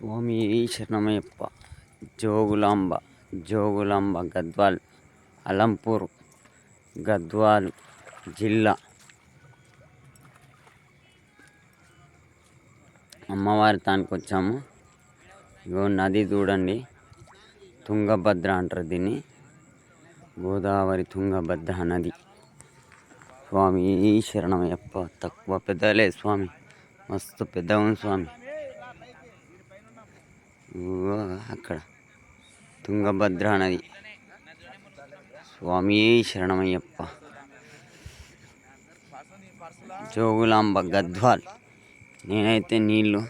స్వామి శరణమయ్యప్ప. జోగులాంబ గద్వాల్, అలంపూర్ గద్వాల్ జిల్లా. అమ్మవారి తానికి వచ్చాము. ఇగో నది చూడండి, తుంగభద్ర అంటారు దీన్ని, గోదావరి తుంగభద్ర నది. స్వామి శరణమయ్యప్ప. తక్కువ పెద్దలే స్వామి, మస్తు పెద్ద ఉంది స్వామి. అక్కడ తుంగభద్ర నది. స్వామి శరణమయ్యప్ప. జోగులాంబ గద్వాల్. నేనైతే నీళ్ళు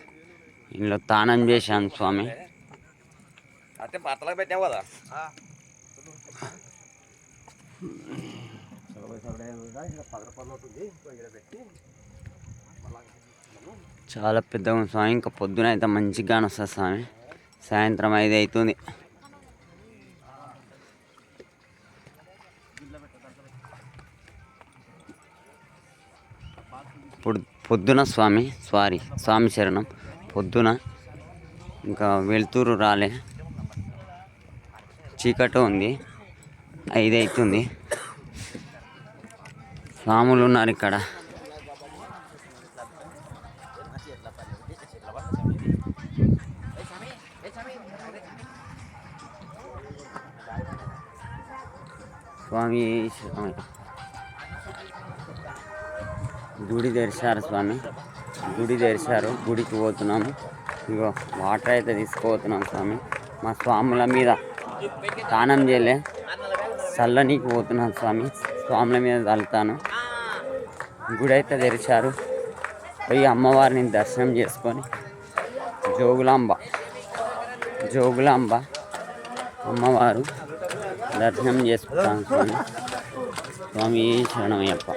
తానం చేశాను స్వామి. చాలా పెద్దగా ఉంది స్వామి. ఇంకా పొద్దున అయితే మంచిగా వస్తుంది స్వామి. సాయంత్రం 5 అవుతుంది. పొద్దున స్వామి శరణం. పొద్దున ఇంకా వెళ్తూరు రాలే, చీకటి ఉంది, 5 అవుతుంది. స్వాములు ఉన్నారు ఇక్కడ. స్వామి గుడి తెరిచారు స్వామి, గుడి తెరిచారు. గుడికి పోతున్నాము. ఇగో వాటర్ అయితే తీసుకుపోతున్నాం స్వామి. మా స్వాముల మీద స్నానం చేయలే, చల్లనీకి పోతున్నాను స్వామి. స్వాముల మీద చల్లుతాను. గుడి అయితే తెరిచారు. పోయి అమ్మవారిని దర్శనం చేసుకొని జోగులాంబ అమ్మవారు దర్శనం చేసుకుంటాను స్వామి. స్వామి శరణమయ్యప్ప.